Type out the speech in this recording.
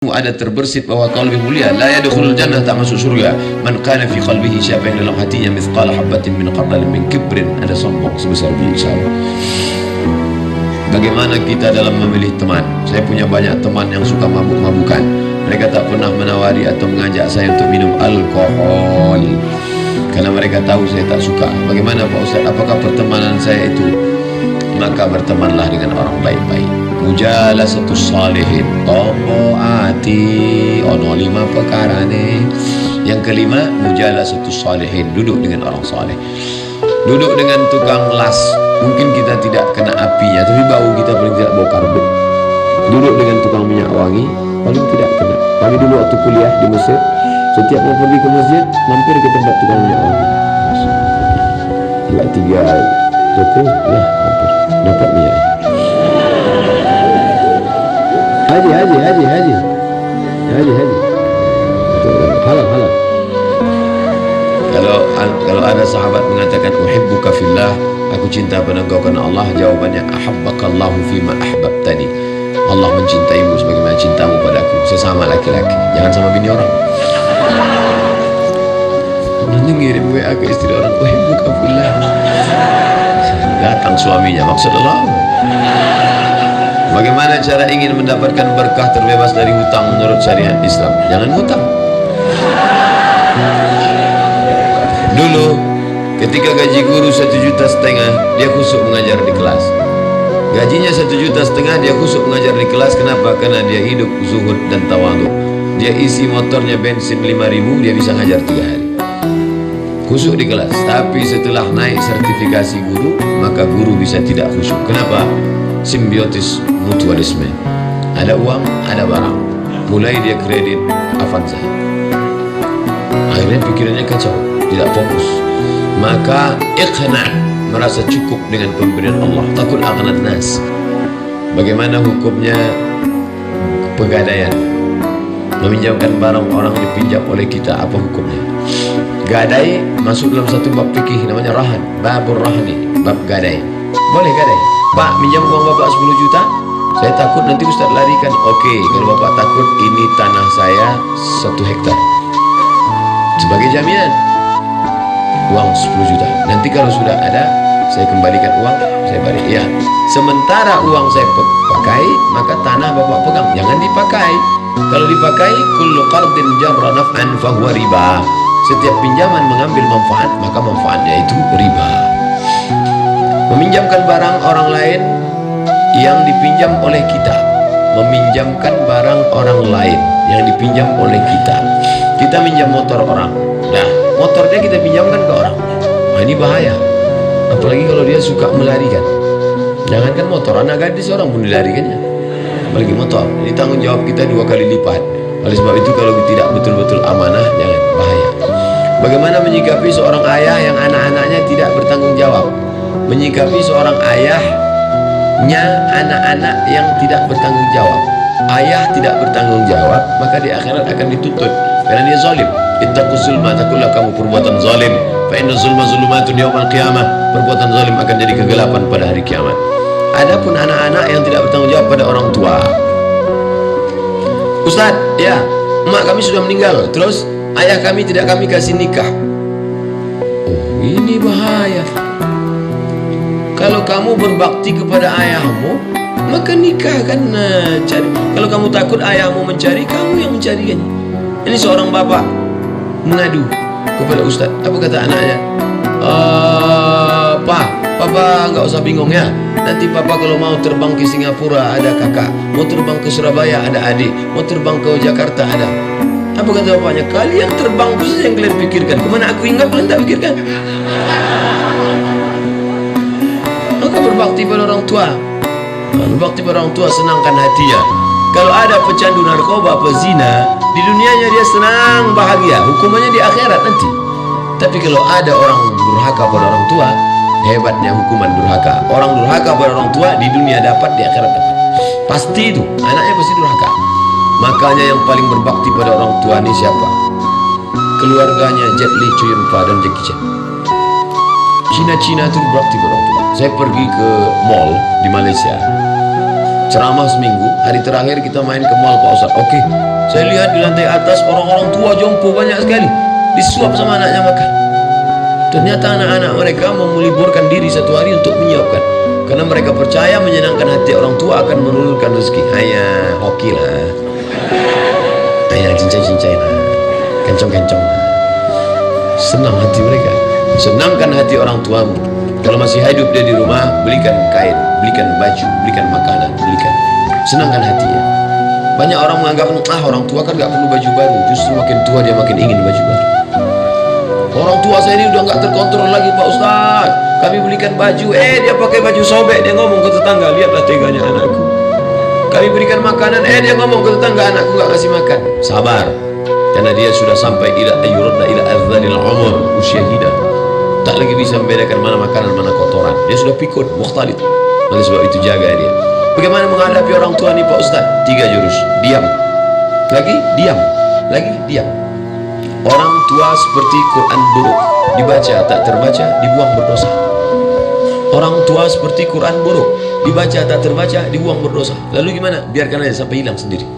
ada terbersit bahwa kau lebih mulia. La yadkhulul jannah, tak masuk surga man kana fi qalbihi, siapa yang dalam hatinya mithqala habatin min khardal min kibrin, ada sombong sebesar biji sawi. Bagaimana kita dalam memilih teman? Saya punya banyak teman yang suka mabuk-mabukan. Mereka tak pernah menawari atau mengajak saya untuk minum alkohol karena mereka tahu saya tak suka. Bagaimana Pak Ustaz? Apakah pertemanan saya itu? Maka bertemanlah dengan orang baik-baik. Mujalasatus salihin, tombo ati ono 5 perkara nih. Yang kelima, mujalasatus salihin, duduk dengan orang saleh. Duduk dengan tukang las, mungkin kita tidak kena apinya, tapi bau kita paling tidak bau karbon. Duduk dengan tukang minyak wangi, paling tidak kena. Kami dulu waktu kuliah di Mesir, setiap mau pergi ke masjid, mampir ke tempat tukang minyak wangi. Enggak 3 jatuh, ya mampir, dapat minyak. Haji. Halal. Kalau ada sahabat mengatakan uhibbuka fillah, aku cinta pada engkau karena Allah, jawabannya ahabbakallahu fima ahbabtani. Allah mencintaimu sebagaimana cintamu padaku. Sesama laki-laki, jangan sama bini orang. Nanti ngirim WA ke istri orang, uhibbuka fillah. Datang suaminya, maksud Allah. Bagaimana cara ingin mendapatkan berkah terbebas dari hutang menurut syariat Islam? Jangan hutang. Dulu ketika gaji guru 1,5 juta, dia khusyuk mengajar di kelas. Gajinya 1,5 juta, dia khusyuk mengajar di kelas. Kenapa? Karena dia hidup zuhud dan tawadhu. Dia isi motornya bensin 5.000, dia bisa ngajar 3 hari. Khusyuk di kelas. Tapi setelah naik sertifikasi guru, maka guru bisa tidak khusyuk. Kenapa? Simbiotis mutualisme. Ada uang, ada barang. Mulai dia kredit Avanza. Akhirnya pikirannya kacau, tidak fokus. Maka iqna, merasa cukup dengan pemberian Allah. Takut aghnad nas. Bagaimana hukumnya pegadaian? Meminjamkan barang orang dipinjam oleh kita, apa hukumnya? Gadai masuk dalam satu bab fikih namanya rahan, babur rahni, bab gadai. Boleh gadai. Pak, minjam uang bapak 10 juta, saya takut nanti Ustaz larikan. Oke, kalau bapak takut, ini tanah saya 1 hektar sebagai jaminan, uang 10 juta. Nanti kalau sudah ada, saya kembalikan uang, saya balik. Ya, sementara uang saya pakai, maka tanah bapak pegang, jangan dipakai. Kalau dipakai, kullu qardin jarra naf'an fahuwa riba. Setiap pinjaman mengambil manfaat, maka manfaatnya itu riba. Meminjamkan barang orang lain yang dipinjam oleh kita. Meminjamkan barang orang lain yang dipinjam oleh kita. Kita minjam motor orang. Nah, motornya kita pinjamkan ke orang. Nah, ini bahaya. Apalagi kalau dia suka melarikan. Jangankan motor, anak gadis orang pun dilarikannya. Apalagi motor. Ini tanggung jawab kita 2 kali lipat. Oleh sebab itu kalau tidak betul-betul amanah, jangan, bahaya. Bagaimana menyikapi seorang ayah yang anak-anaknya tidak bertanggung jawab? Menyikapi seorang ayahnya anak-anak yang tidak bertanggung jawab. Ayah tidak bertanggung jawab, maka di akhirat akan dituntut karena dia zalim. Ittaqus zulma, takutlah kamu perbuatan zalim. Fa inna zulma zulumatun yaumal qiyamah. Perbuatan zalim akan jadi kegelapan pada hari kiamat. Adapun anak-anak yang tidak bertanggung jawab pada orang tua. Ustaz, ya, emak kami sudah meninggal, terus ayah kami tidak kami kasih nikah. Oh, ini bahaya. Kalau kamu berbakti kepada ayahmu, maka nikahkan, cari. Kalau kamu takut ayahmu mencari, kamu yang mencarinya. Ini seorang bapak mengadu kepada Ustaz. Apa kata anaknya? Papa nggak usah bingung ya. Nanti papa kalau mau terbang ke Singapura ada kakak, mau terbang ke Surabaya ada adik, mau terbang ke Jakarta ada. Apa kata bapaknya? Kalian terbang itu saja yang kalian pikirkan. Kemana aku hinggap kalian tak pikirkan. Berbakti pada orang tua. Berbakti pada orang tua, senangkan hatinya. Kalau ada pecandu narkoba, pezina, di dunianya dia senang, bahagia. Hukumannya di akhirat nanti. Tapi kalau ada orang durhaka pada orang tua, hebatnya hukuman durhaka. Orang durhaka pada orang tua di dunia dapat, di akhirat dapat. Pasti itu, anaknya pasti durhaka. Makanya yang paling berbakti pada orang tua ini siapa? Keluarganya Jet Li, Choi Yun Fat dan Jackie Chan. Cina itu berbakti pada orang tua. Saya pergi ke mall di Malaysia. ceramah seminggu, hari terakhir kita main ke mall Pak Ustaz. Oke, saya lihat di lantai atas orang-orang tua jompo banyak sekali, disuap sama anaknya makan. Ternyata anak-anak mereka mau meliburkan diri satu hari untuk menyuapkan, karena mereka percaya menyenangkan hati orang tua akan menurunkan rezeki. Hanya hoki lah, hanya cincai-cincai lah, kencong-kencong lah. Senang hati mereka. Senangkan hati orang tuamu. Kalau masih hidup dia di rumah, belikan kain, belikan baju, belikan makanan, belikan. Senangkan hatinya. Banyak orang menganggap, orang tua kan gak perlu baju baru. Justru makin tua dia makin ingin baju baru. Orang tua saya ini udah gak terkontrol lagi Pak Ustaz. Kami belikan baju, dia pakai baju sobek. Dia ngomong ke tetangga, lihatlah teganya anakku. Kami berikan makanan, dia ngomong ke tetangga, anakku gak ngasih makan. Sabar, karena dia sudah sampai ila ayyuradna ila adzanil umur, usia hidup. Tak lagi bisa membedakan mana makanan, mana kotoran. Dia sudah pikun, mukhtalid. Oleh sebab itu jaga dia. Bagaimana menghadapi orang tua nih Pak Ustaz? 3 jurus. Diam. Lagi diam. Lagi diam. Orang tua seperti Quran buruk, dibaca tak terbaca, dibuang berdosa. Orang tua seperti Quran buruk, dibaca tak terbaca, dibuang berdosa. Lalu gimana? Biarkan aja sampai hilang sendiri.